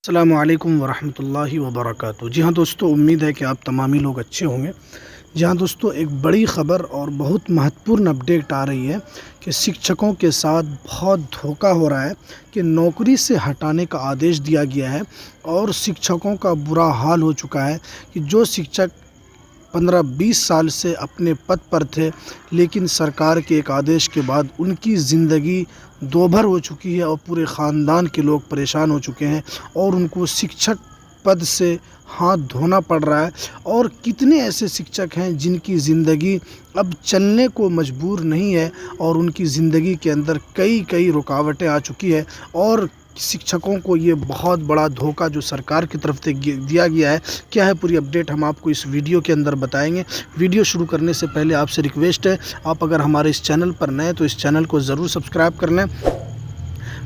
السلام علیکم ورحمۃ اللہ وبرکاتہ۔ جی ہاں دوستو، امید ہے کہ آپ تمامی لوگ اچھے ہوں گے۔ جی ہاں دوستو، ایک بڑی خبر اور بہت مہتوپورن اپڈیٹ آ رہی ہے کہ شکشکوں کے ساتھ بہت دھوکہ ہو رہا ہے کہ نوکری سے ہٹانے کا آدیش دیا گیا ہے اور شکشکوں کا برا حال ہو چکا ہے کہ جو شکشک 15-20 سال سے اپنے پد پر تھے، لیکن سرکار کے ایک آدیش کے بعد ان کی زندگی دوبھر ہو چکی ہے اور پورے خاندان کے لوگ پریشان ہو چکے ہیں اور ان کو شکشک پد سے ہاتھ دھونا پڑ رہا ہے۔ اور کتنے ایسے شکشک ہیں جن کی زندگی اب چلنے کو مجبور نہیں ہے اور ان کی زندگی کے اندر کئی رکاوٹیں آ چکی ہے، اور شکشکوں کو یہ بہت بڑا دھوکہ جو سرکار کی طرف سے دیا گیا ہے۔ کیا ہے پوری اپڈیٹ ہم آپ کو اس ویڈیو کے اندر بتائیں گے۔ ویڈیو شروع کرنے سے پہلے آپ سے ریکویسٹ ہے، آپ اگر ہمارے اس چینل پر نئے تو اس چینل کو ضرور سبسکرائب کر لیں،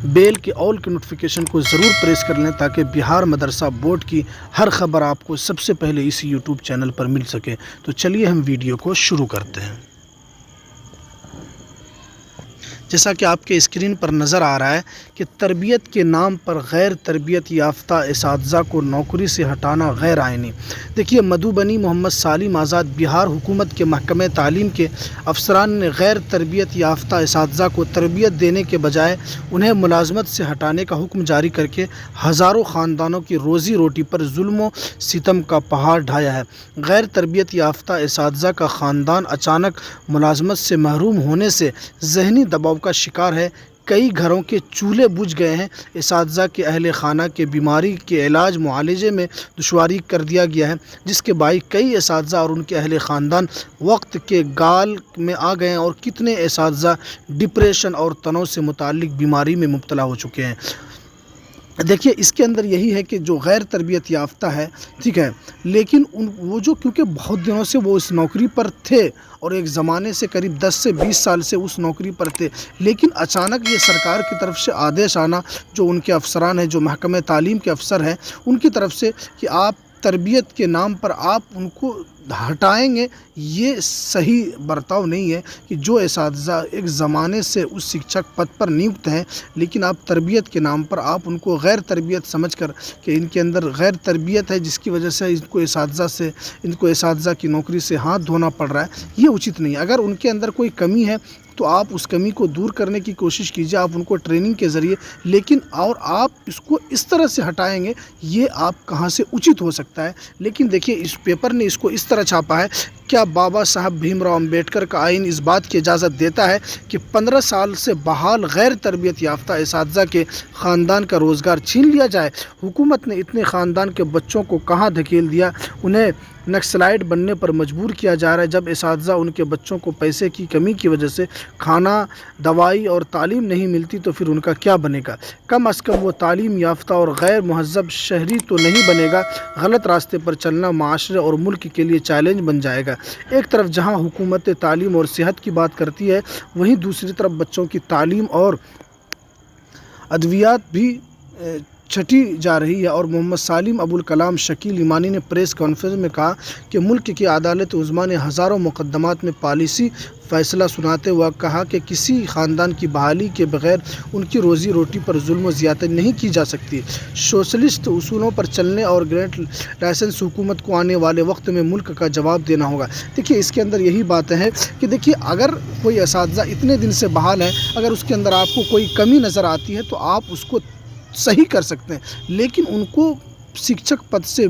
بیل کے آل کے نوٹیفیکیشن کو ضرور پریس کر لیں تاکہ بہار مدرسہ بورڈ کی ہر خبر آپ کو سب سے پہلے اس یوٹیوب چینل پر مل سکے۔ تو چلیے ہم ویڈیو کو شروع کرتے ہیں۔ جیسا کہ آپ کے اسکرین پر نظر آ رہا ہے کہ تربیت کے نام پر غیر تربیت یافتہ اساتذہ کو نوکری سے ہٹانا غیر آئینی۔ دیکھیے، مدھوبنی محمد سالم آزاد بہار حکومت کے محکمہ تعلیم کے افسران نے غیر تربیت یافتہ اساتذہ کو تربیت دینے کے بجائے انہیں ملازمت سے ہٹانے کا حکم جاری کر کے ہزاروں خاندانوں کی روزی روٹی پر ظلم و ستم کا پہاڑ ڈھایا ہے۔ غیر تربیت یافتہ اساتذہ کا خاندان اچانک ملازمت سے محروم ہونے سے ذہنی دباؤ کا شکار ہے۔ کئی گھروں کے چولہے بجھ گئے ہیں۔ اساتذہ کے اہل خانہ کے بیماری کے علاج معالجے میں دشواری کر دیا گیا ہے، جس کے باعث کئی اساتذہ اور ان کے اہل خاندان وقت کے گال میں آ گئے ہیں اور کتنے اساتذہ ڈپریشن اور تناؤ سے متعلق بیماری میں مبتلا ہو چکے ہیں۔ دیکھیے، اس کے اندر یہی ہے کہ جو غیر تربیت یافتہ ہے، ٹھیک ہے، لیکن وہ جو کیونکہ بہت دنوں سے وہ اس نوکری پر تھے اور ایک زمانے سے قریب 10 سے 20 سال سے اس نوکری پر تھے، لیکن اچانک یہ سرکار کی طرف سے آدیش آنا، جو ان کے افسران ہیں، جو محکمہ تعلیم کے افسر ہیں، ان کی طرف سے کہ آپ تربیت کے نام پر آپ ان کو ہٹائیں گے، یہ صحیح برتاؤ نہیں ہے کہ جو اساتذہ ایک زمانے سے اس شکشک پد پر نیمت ہیں، لیکن آپ تربیت کے نام پر آپ ان کو غیر تربیت سمجھ کر کہ ان کے اندر غیر تربیت ہے جس کی وجہ سے ان کو اساتذہ کی نوکری سے ہاتھ دھونا پڑ رہا ہے، یہ اچت نہیں ہے۔ اگر ان کے اندر کوئی کمی ہے تو آپ اس کمی کو دور کرنے کی کوشش کیجیے، آپ ان کو ٹریننگ کے ذریعے، لیکن اور آپ اس کو اس طرح سے ہٹائیں گے، یہ آپ کہاں سے اچت ہو سکتا ہے۔ لیکن دیکھیے، اس پیپر نے اس کو اس طرح چھاپا ہے، کیا بابا صاحب بھیم راؤ امبیڈکر کا آئین اس بات کی اجازت دیتا ہے کہ 15 سال سے بحال غیر تربیت یافتہ اساتذہ کے خاندان کا روزگار چھین لیا جائے؟ حکومت نے اتنے خاندان کے بچوں کو کہاں دھکیل دیا؟ انہیں نکسلائٹ بننے پر مجبور کیا جا رہا ہے۔ جب اساتذہ ان کے بچوں کو پیسے کی کمی کی وجہ سے کھانا، دوائی اور تعلیم نہیں ملتی تو پھر ان کا کیا بنے گا؟ کم از کم وہ تعلیم یافتہ اور غیر مہذب شہری تو نہیں بنے گا۔ غلط راستے پر چلنا معاشرے اور ملک کے لیے چیلنج بن جائے گا۔ ایک طرف جہاں حکومت تعلیم اور صحت کی بات کرتی ہے، وہیں دوسری طرف بچوں کی تعلیم اور ادویات بھی چھٹی جا رہی ہے۔ اور محمد سالم ابوالکلام شکیل ایمانی نے پریس کانفرنس میں کہا کہ ملک کی عدالت عظمیٰ نے ہزاروں مقدمات میں پالیسی فیصلہ سناتے ہوئے کہا کہ کسی خاندان کی بحالی کے بغیر ان کی روزی روٹی پر ظلم و زیادتی نہیں کی جا سکتی۔ سوشلسٹ اصولوں پر چلنے اور گریڈ لائسنس حکومت کو آنے والے وقت میں ملک کا جواب دینا ہوگا۔ دیکھیے، اس کے اندر یہی بات ہے کہ دیکھیے، اگر کوئی اساتذہ اتنے دن سے بحال ہے، اگر اس کے اندر آپ کو کوئی کمی نظر آتی ہے تو آپ اس کو صحیح کر سکتے ہیں، لیکن ان کو شکشک پد سے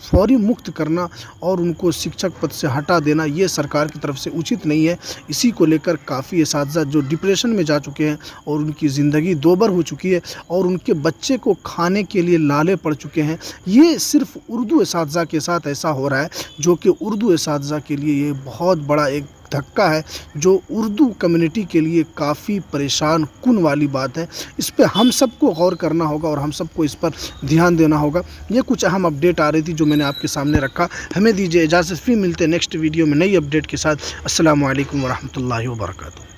فوری مکت کرنا اور ان کو شکشک پد سے ہٹا دینا، یہ سرکار کی طرف سے اچت نہیں ہے۔ اسی کو لے کر کافی اساتذہ جو ڈپریشن میں جا چکے ہیں اور ان کی زندگی دوبر ہو چکی ہے اور ان کے بچے کو کھانے کے لیے لالے پڑ چکے ہیں۔ یہ صرف اردو اساتذہ کے ساتھ ایسا ہو رہا ہے، جو کہ اردو اساتذہ کے لیے یہ بہت بڑا ایک دھکا ہے، جو اردو کمیونٹی کے لیے کافی پریشان کن والی بات ہے۔ اس پہ ہم سب کو غور کرنا ہوگا اور ہم سب کو اس پر دھیان دینا ہوگا۔ یہ کچھ اہم اپڈیٹ آ رہی تھی جو میں نے آپ کے سامنے رکھا۔ ہمیں دیجیے اجازت، پھر ملتے ہیں نیکسٹ ویڈیو میں نئی اپڈیٹ کے ساتھ۔ السلام علیکم ورحمۃ اللہ وبرکاتہ۔